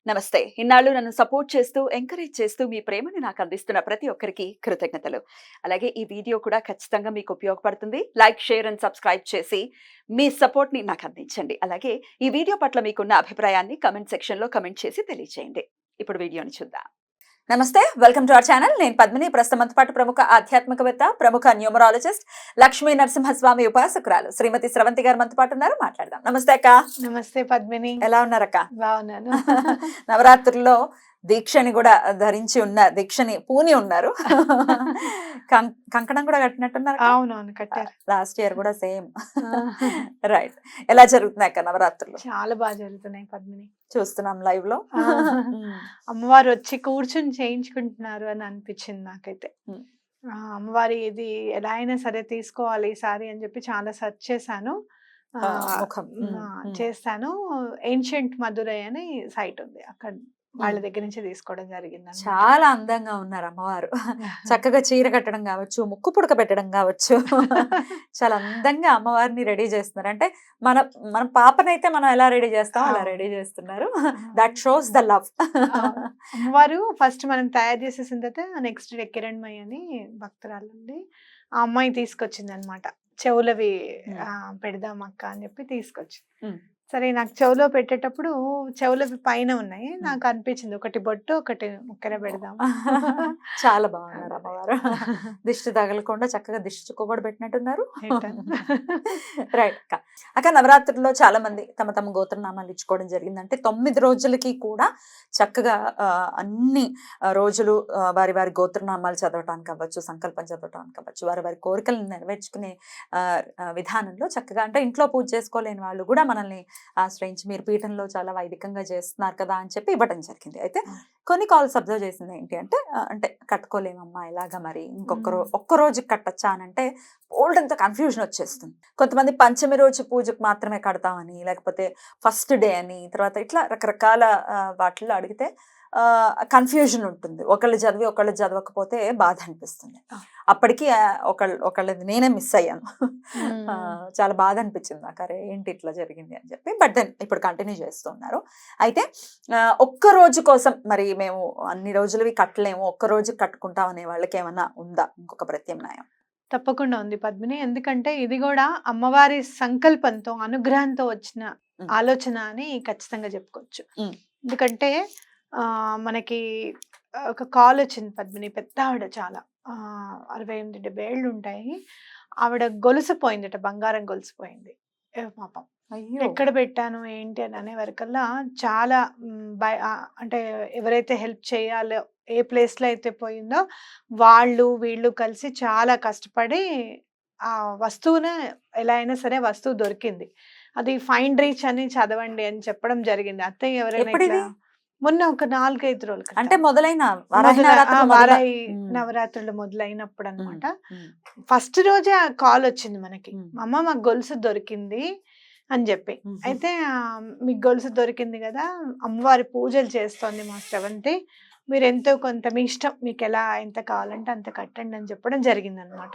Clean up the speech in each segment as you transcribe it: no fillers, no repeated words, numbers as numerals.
నమస్తే. ఇన్నాళ్ళు నన్ను సపోర్ట్ చేస్తూ, ఎంకరేజ్ చేస్తూ మీ ప్రేమని నాకు అందిస్తున్న ప్రతి ఒక్కరికి కృతజ్ఞతలు. అలాగే ఈ వీడియో కూడా ఖచ్చితంగా మీకు ఉపయోగపడుతుంది. లైక్, షేర్ అండ్ సబ్స్క్రైబ్ చేసి మీ సపోర్ట్‌ని నాకు అందించండి. అలాగే ఈ వీడియో పట్ల మీకున్న అభిప్రాయాన్ని కామెంట్ సెక్షన్‌లో కామెంట్ చేసి తెలియజేయండి. ఇప్పుడు వీడియోని చూద్దాం. నమస్తే, వెల్కమ్ టు అవర్ ఛానల్. నేను పద్మిని. ప్రస్తుతం మనతో పాటు ప్రముఖ ఆధ్యాత్మికవేత్త, ప్రముఖ న్యూమరాలజిస్ట్, లక్ష్మీ నరసింహస్వామి ఉపాసకురాలు శ్రీమతి స్రవంతి గారు మనతో పాటు ఉన్నారు. మాట్లాడదాం. నమస్తే అక్క. నమస్తే పద్మిని. ఎలా ఉన్నారక్క? బాగున్నాను. నవరాత్రుల్లో దీక్షని కూడా ధరించి ఉన్నారు, దీక్షని పూని ఉన్నారు. కంకణం కూడా కట్టినట్టున్నారు. అవునవును, కట్టారు. లాస్ట్ ఇయర్ కూడా సేమ్. రైట్. ఎలా జరుగుతున్నాయి అక్క నవరాత్రులు? చాలా బాగా జరుగుతున్నాయి పద్మిని. చూస్తున్నాం లైవ్ లో. అమ్మవారు వచ్చి కూర్చుని చేయించుకుంటున్నారు అని అనిపించింది నాకైతే. అమ్మవారి ఇది ఎలా అయినా సరే తీసుకోవాలి ఈసారి అని చెప్పి చాలా సెర్చ్ చేశాను. చేస్తాను. ఏన్షియంట్ మధురై అని సైట్ ఉంది, అక్కడ వాళ్ళ దగ్గర నుంచి తీసుకోవడం జరిగింది. చాలా అందంగా ఉన్నారు అమ్మవారు. చక్కగా చీర కట్టడం కావచ్చు, ముక్కు పుడక పెట్టడం కావచ్చు, చాలా అందంగా అమ్మవారిని రెడీ చేస్తున్నారు. అంటే మన పాపనైతే మనం ఎలా రెడీ చేస్తామో అలా రెడీ చేస్తున్నారు. That shows the love. అమ్మవారు ఫస్ట్ మనం తయారు చేసేసిన తర్వాత నెక్స్ట్ డే కిరణ్మయ్య అని భక్తురాలు ఉంది, ఆ అమ్మాయి తీసుకొచ్చింది అనమాట. చెవులవి పెడదాం అక్క అని చెప్పి తీసుకొచ్చింది. సరే, నాకు చెవులో పెట్టేటప్పుడు చెవులవి పైన ఉన్నాయి, నాకు అనిపించింది ఒకటి బొట్టు ఒకటి ముక్కర పెడదాం. చాలా బాగున్నారు అమ్మవారు. దిష్టి తగలకుండా చక్కగా దిష్టి చుక్క కూడా పెట్టినట్టున్నారు. రైట్ అక్క. అక్క, నవరాత్రుల్లో చాలా మంది తమ తమ గోత్రనామాలు ఇచ్చుకోవడం జరిగింది. అంటే 9 రోజులకి కూడా చక్కగా అన్ని రోజులు వారి వారి గోత్రనామాలు చదవటానికి అవ్వచ్చు, సంకల్పం చదవటానికి అవ్వచ్చు, వారి వారి కోరికలను నెరవేర్చుకునే విధానంలో చక్కగా, అంటే ఇంట్లో పూజ చేసుకోలేని వాళ్ళు కూడా మనల్ని ఆశ్రయించి మీరు పీఠంలో చాలా వైదికంగా చేస్తున్నారు కదా అని చెప్పి ఇవ్వడం జరిగింది. అయితే కొన్ని కాల్స్ అబ్జర్వ్ చేసింది ఏంటి అంటే, కట్టుకోలేమమ్మా ఇలాగా, మరి ఒక్క రోజుకి కట్టచ్చా అని అంటే ఓల్డ్ అంతా కన్ఫ్యూజన్ వచ్చేస్తుంది. కొంతమంది పంచమి రోజు పూజకు మాత్రమే కడతామని, లేకపోతే ఫస్ట్ డే అని, తర్వాత ఇట్లా రకరకాల వాటిల్లో అడిగితే కన్ఫ్యూజన్ ఉంటుంది. ఒకళ్ళు చదివి ఒకళ్ళు చదవకపోతే బాధ అనిపిస్తుంది. అప్పటికి ఒకళ్ళది నేనే మిస్ అయ్యాను. చాలా బాధ అనిపించింది నాకు, అరే ఏంటి ఇట్లా జరిగింది అని చెప్పి. బట్ దెన్ ఇప్పుడు కంటిన్యూ చేస్తూ ఉన్నారు. అయితే ఒక్క రోజు కోసం మరి మేము అన్ని రోజులవి కట్టలేము, ఒక్క రోజు కట్టుకుంటాం అనే వాళ్ళకి ఏమన్నా ఉందా ఇంకొక ప్రత్యామ్నాయం? తప్పకుండా ఉంది పద్మిని. ఎందుకంటే ఇది కూడా అమ్మవారి సంకల్పంతో, అనుగ్రహంతో వచ్చిన ఆలోచన అని ఖచ్చితంగా చెప్పుకోవచ్చు. ఎందుకంటే మనకి ఒక కాల్ వచ్చింది పద్మిని, పెద్ద ఆవిడ, చాలా 68-70 ఏళ్ళు ఉంటాయి. ఆవిడ గొలుసుపోయిందట, బంగారం గొలుసుపోయింది పాపం. ఎక్కడ పెట్టాను ఏంటి అని అనే వరకల్లా చాలా అంటే ఎవరైతే హెల్ప్ చేయాలో, ఏ ప్లేస్ లో అయితే పోయిందో వీళ్ళు కలిసి చాలా కష్టపడి ఆ వస్తువునే ఎలా అయినా సరే వస్తువు దొరికింది. అది ఫైండ్ రీచ్ అని చదవండి అని చెప్పడం జరిగింది. అత్తయ్య ఎవరైనా మొన్న ఒక 4-5 రోజులు, అంటే మొదలైన వారాయి నవరాత్రులు మొదలైనప్పుడు అనమాట. ఫస్ట్ రోజే కాల్ వచ్చింది మనకి, అమ్మ మాకు గొలుసు దొరికింది అని చెప్పి. అయితే మీకు గొలుసు దొరికింది కదా, అమ్మవారి పూజలు చేస్తోంది మా స్రవంతి, మీరు ఎంతో కొంత మీ ఇష్టం, మీకు ఎలా ఎంత కావాలంటే అంత కట్టండి అని చెప్పడం జరిగింది అనమాట.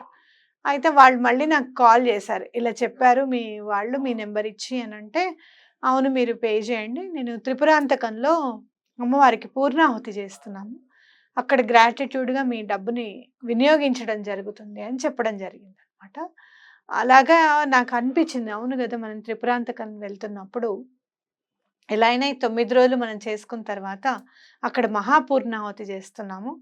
అయితే వాళ్ళు మళ్ళీ నాకు కాల్ చేశారు, ఇలా చెప్పారు మీ వాళ్ళు, మీ నెంబర్ ఇచ్చి అని అంటే, అవును మీరు పే చేయండి, నేను త్రిపురాంతకంలో అమ్మవారికి పూర్ణాహుతి చేస్తున్నాము, అక్కడ గ్రాటిట్యూడ్గా మీ డబ్బుని వినియోగించడం జరుగుతుంది అని చెప్పడం జరిగింది అనమాట. అలాగా నాకు అనిపించింది, అవును కదా, మనం త్రిపురాంతకం వెళ్తున్నప్పుడు ఎలా అయినా 9 రోజులు మనం చేసుకున్న తర్వాత అక్కడ మహాపూర్ణాహుతి చేస్తున్నాము.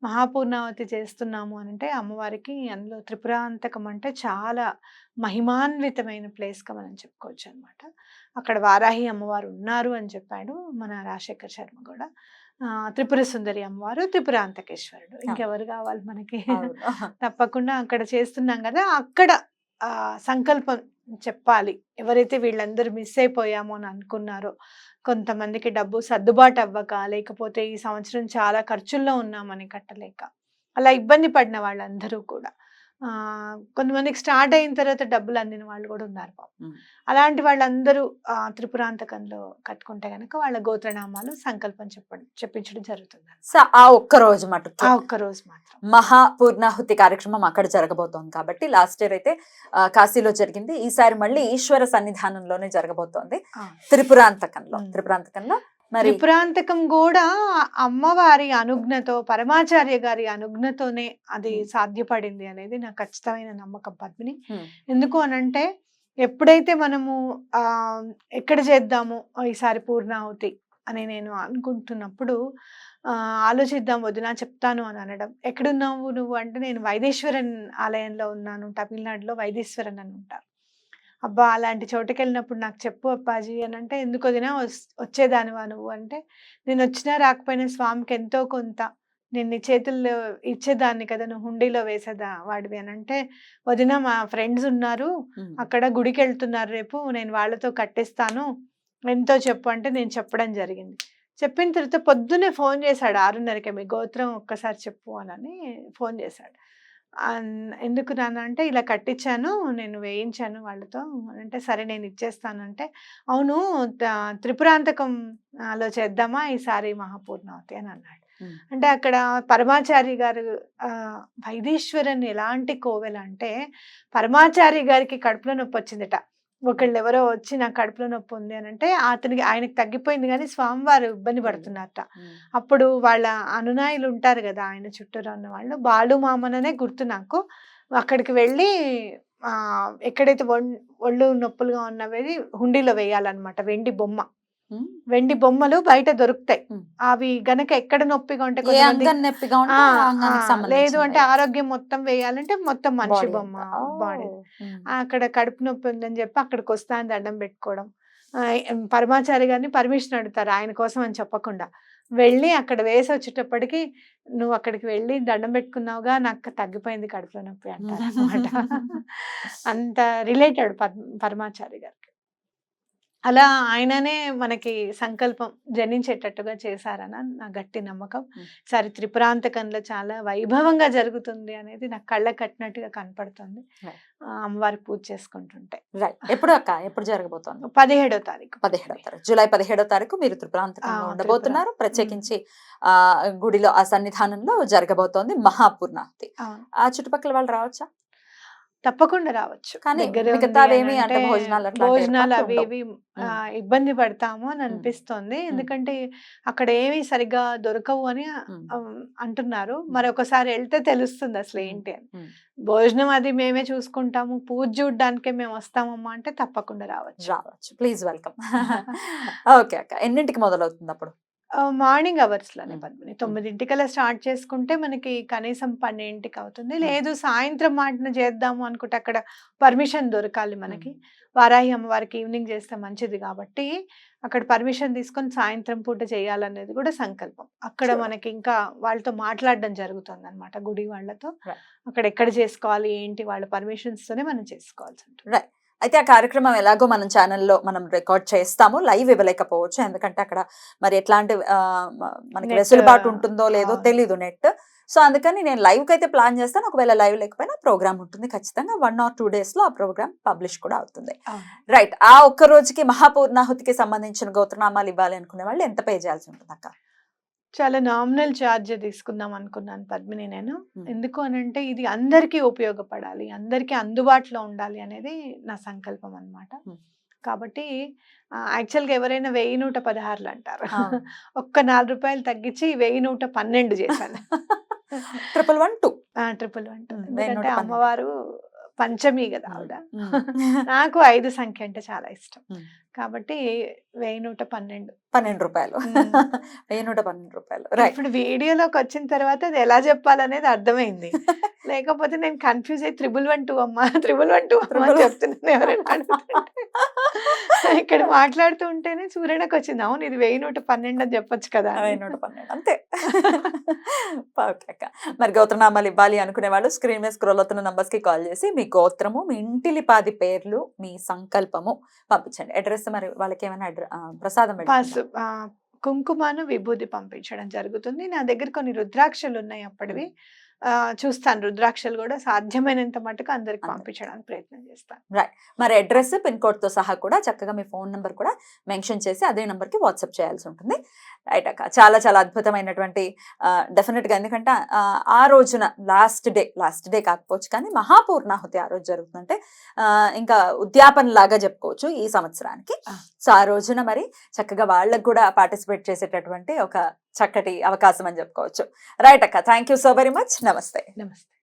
మహాపూర్ణావతి చేస్తున్నాము అని అంటే అమ్మవారికి అందులో త్రిపురాంతకం అంటే చాలా మహిమాన్వితమైన ప్లేస్గా మనం చెప్పుకోవచ్చు అనమాట. అక్కడ వారాహి అమ్మవారు ఉన్నారు అని చెప్పాడు మన రాజశేఖర్ శర్మ కూడా. త్రిపుర సుందరి అమ్మవారు, త్రిపురాంతకేశ్వరుడు, ఇంకెవరు కావాలి మనకి? తప్పకుండా అక్కడ చేస్తున్నాం కదా, అక్కడ సంకల్పం చెప్పాలి. ఎవరైతే వీళ్ళందరూ మిస్ అయిపోయామో అని అనుకున్నారో, కొంతమందికి డబ్బు సర్దుబాటు అవ్వక, లేకపోతే ఈ సంవత్సరం చాలా ఖర్చుల్లో ఉన్నామని కట్టలేక అలా ఇబ్బంది పడిన వాళ్ళందరూ కూడా, కొంతమందికి స్టార్ట్ అయిన తర్వాత డబ్బులు అందిన వాళ్ళు కూడా ఉన్నారు పాపం. అలాంటి వాళ్ళందరూ త్రిపురాంతకంలో కట్టుకుంటే గనక వాళ్ళ గోత్రనామాలు సంకల్పం చెప్పించడం జరుగుతుంది. ఆ ఒక్క రోజు మటుకు, ఆ ఒక్క రోజు మాత్రం మహాపూర్ణాహుతి కార్యక్రమం అక్కడ జరగబోతోంది. కాబట్టి లాస్ట్ ఇయర్ అయితే కాశీలో జరిగింది, ఈసారి మళ్ళీ ఈశ్వర సన్నిధానంలోనే జరగబోతోంది త్రిపురాంతకంలో. మరి త్రిపురాంతకం కూడా అమ్మవారి అనుజ్ఞతో, పరమాచార్య గారి అనుజ్ఞతోనే అది సాధ్యపడింది అనేది నాకు ఖచ్చితమైన నమ్మకం పద్మిని. ఎందుకు అనంటే ఎప్పుడైతే మనము ఎక్కడ చేద్దాము ఈసారి పూర్ణాహుతి అని నేను అనుకుంటున్నప్పుడు ఆలోచిద్దాం వదినా చెప్తాను అని అనడం. ఎక్కడున్నావు నువ్వు అంటే నేను వైదేశ్వరన్ ఆలయంలో ఉన్నాను, తమిళనాడులో వైదేశ్వరన్ అని ఉంటారు. అబ్బా అలాంటి చోటుకెళ్ళినప్పుడు నాకు చెప్పు అప్పాజీ అని అంటే, ఎందుకు వదినా వచ్చేదానివా నువ్వు అంటే, నేను వచ్చినా రాకపోయినా స్వామికి ఎంతో కొంత నేను నీ చేతుల్లో ఇచ్చేదాన్ని కదా, నువ్వు హుండీలో వేసేదా వాడివి అని అంటే, వదిన మా ఫ్రెండ్స్ ఉన్నారు అక్కడ గుడికి వెళ్తున్నారు రేపు, నేను వాళ్ళతో కట్టిస్తాను ఎంతో చెప్పు అంటే నేను చెప్పడం జరిగింది. చెప్పిన తర్వాత పొద్దున్నే ఫోన్ చేశాడు 6:30కి, మీ గోత్రం ఒక్కసారి చెప్పు అని ఫోన్ చేశాడు. ఎందుకు నాన్న అంటే, ఇలా కట్టించాను నేను వేయించాను వాళ్ళతో అంటే, సరే నేను ఇచ్చేస్తాను అంటే, అవును త్రిపురాంతకం లో చేద్దామా ఈసారి మహాపూర్ణావతి అని అన్నాడు. అంటే అక్కడ పరమాచారి గారు వైదేశ్వరన్ ఎలాంటి కోవెల అంటే, పరమాచారి గారికి కడుపులో నొప్పి వచ్చిందట. ఒకళ్ళు ఎవరో వచ్చి నాకు కడుపులో నొప్పి ఉంది అని అంటే, ఆయనకి తగ్గిపోయింది కానీ స్వామివారు ఇబ్బంది పడుతున్నారట. అప్పుడు వాళ్ళ అనునాయులు ఉంటారు కదా ఆయన చుట్టూరా ఉన్న వాళ్ళు, బాలు మామననే గుర్తు నాకు, అక్కడికి వెళ్ళి ఎక్కడైతే ఒళ్ళు నొప్పులుగా ఉన్నవి హుండీలో వేయాలన్నమాట. వెండి బొమ్మలు బయట దొరుకుతాయి. అవి గనక ఎక్కడ నొప్పిగా ఉంటే, లేదు అంటే ఆరోగ్యం మొత్తం వేయాలంటే మొత్తం మనిషి బొమ్మ బాడీ, అక్కడ కడుపు నొప్పి ఉందని చెప్పి అక్కడికి వస్తాను దండం పెట్టుకోవడం. పరమాచారి గారిని పర్మిషన్ అడుగుతారు ఆయన కోసం అని చెప్పకుండా, వెళ్ళి అక్కడ వేసి వచ్చేటప్పటికి, నువ్వు అక్కడికి వెళ్ళి దండం పెట్టుకున్నావుగా నాకు తగ్గిపోయింది కడుపులో నొప్పి అంటారు అనమాట. అంత రిలేటెడ్ పరమాచారి గారికి. అలా ఆయననే మనకి సంకల్పం జనించేటట్టుగా చేశారని నా గట్టి నమ్మకం. సరే త్రిపురాంతకంలో చాలా వైభవంగా జరుగుతుంది అనేది నాకు కళ్ళ కట్టినట్టుగా కనపడుతుంది అమ్మవారి పూజ చేసుకుంటుంటే. ఎప్పుడు జరగబోతోంది? 17వ తారీఖు. జూలై 17వ తారీఖు మీరు త్రిపురాంతకంలో ఉండబోతున్నారు. ప్రత్యేకించి గుడిలో ఆ సన్నిధానంలో జరగబోతోంది మహాపూర్ణాహుతి. ఆ చుట్టుపక్కల వాళ్ళు రావచ్చా? తప్పకుండా రావచ్చు. కానీ భోజనాలు అవి ఇవి ఇబ్బంది పడతాము అని అనిపిస్తోంది. ఎందుకంటే అక్కడ ఏమి సరిగ్గా దొరకవు అని అంటున్నారు. మరి ఒకసారి వెళ్తే తెలుస్తుంది అసలు ఏంటి అని. భోజనం అది మేమే చూసుకుంటాము, పూజ చూడడానికే మేము వస్తామమ్మా అంటే తప్పకుండా రావచ్చు. Please welcome. ఓకే అక్క, ఎన్నింటికి మొదలవుతుంది అప్పుడు? మార్నింగ్ అవర్స్ లోనే పద్మిని. 9ంటికల్లా స్టార్ట్ చేసుకుంటే మనకి కనీసం 12ంటికి అవుతుంది. లేదు సాయంత్రం మాటన చేద్దాము అనుకుంటే అక్కడ పర్మిషన్ దొరకాలి మనకి. వారాహి అమ్మవారికి ఈవినింగ్ చేస్తే మంచిది కాబట్టి అక్కడ పర్మిషన్ తీసుకొని సాయంత్రం పూట చేయాలనేది కూడా సంకల్పం. అక్కడ మనకి ఇంకా వాళ్ళతో మాట్లాడడం జరుగుతుంది అనమాట, గుడి వాళ్ళతో. అక్కడ ఎక్కడ చేసుకోవాలి ఏంటి వాళ్ళ పర్మిషన్స్ తోనే మనం చేసుకోవాల్సి ఉంటుంది. అయితే ఆ కార్యక్రమం ఎలాగో మనం ఛానల్లో మనం రికార్డ్ చేస్తాము, లైవ్ ఇవ్వలేకపోవచ్చు ఎందుకంటే అక్కడ మరి ఎట్లాంటి మనకి వెసులుబాటు ఉంటుందో లేదో తెలీదు నెట్. సో అందుకని నేను లైవ్ కి అయితే ప్లాన్ చేస్తాను. ఒకవేళ లైవ్ లేకపోయినా ప్రోగ్రామ్ ఉంటుంది ఖచ్చితంగా. 1 or 2 days లో ఆ ప్రోగ్రామ్ పబ్లిష్ కూడా అవుతుంది. రైట్, ఆ ఒక్క రోజుకి మహాపూర్ణాహుతికి సంబంధించిన గోత్రనామాలు ఇవ్వాలి అనుకునే వాళ్ళు ఎంత పే చేయాల్సి ఉంటుంది అక్క? చాలా నామినల్ ఛార్జ్ తీసుకుందాం అనుకున్నాను పద్మిని నేను. ఎందుకు అనంటే ఇది అందరికీ ఉపయోగపడాలి, అందరికీ అందుబాటులో ఉండాలి అనేది నా సంకల్పం అన్నమాట. కాబట్టి యాక్చువల్గా ఎవరైనా 1116 అంటారు, ఒక్క 4 రూపాయలు తగ్గించి 1112 చేశాను. 1112. ఎందుకంటే అమ్మవారు పంచమి కదా ఆవిడ. నాకు 5 సంఖ్య అంటే చాలా ఇష్టం కాబట్టి 1112 రూపాయలు. 1112 రూపాయలు. ఇప్పుడు వీడియోలోకి వచ్చిన తర్వాత అది ఎలా చెప్పాలనేది అర్థమైంది. లేకపోతే నేను కన్ఫ్యూజ్ అయ్యి 1112 అమ్మా 1112 చెప్తున్నాను ఎవరైనా ఇక్కడ మాట్లాడుతూ ఉంటేనే సూర్యనకు వచ్చింది, అవును ఇది 1112 అని చెప్పొచ్చు కదా. 1112 అంతే. ఓకే అక్క, మరి గోత్రనామాలు ఇవ్వాలి అనుకునే వాళ్ళు స్క్రీన్ మీద స్క్రోల్ అవుతున్న నంబర్స్ కి కాల్ చేసి మీ గోత్రము, మీ ఇంటిలిపాది పేర్లు, మీ సంకల్పము పంపించండి. అడ్రస్ మరి వాళ్ళకి ఏమైనా ప్రసాదం కుంకుమాను విభూది పంపించడం జరుగుతుంది. నా దగ్గర కొన్ని రుద్రాక్షలు ఉన్నాయి అప్పటివి, చూస్తాను రుద్రాక్షలు కూడా సాధ్యమైనంత మటుకు అందరికి పంపించడానికి ప్రయత్నం చేస్తాను. రైట్, మరి అడ్రస్ పిన్ కోడ్ తో సహా కూడా చక్కగా మీ ఫోన్ నెంబర్ కూడా మెన్షన్ చేసి అదే నెంబర్ కి వాట్సాప్ చేయాల్సి ఉంటుంది. రైట్ అక్క, చాలా చాలా అద్భుతమైనటువంటి డెఫినెట్ గా, ఎందుకంటే ఆ రోజున లాస్ట్ డే కాకపోవచ్చు కానీ మహాపూర్ణాహుతి ఆ రోజు జరుగుతుందంటే ఇంకా ఉద్యాపన లాగా చెప్పుకోవచ్చు ఈ సంవత్సరానికి. సో ఆ రోజున మరి చక్కగా వాళ్ళకు కూడా పార్టిసిపేట్ చేసేటటువంటి ఒక చక్కటి అవకాశం అని చెప్పుకోవచ్చు. రైట్ అక్క, thank you so very much. నమస్తే. నమస్తే.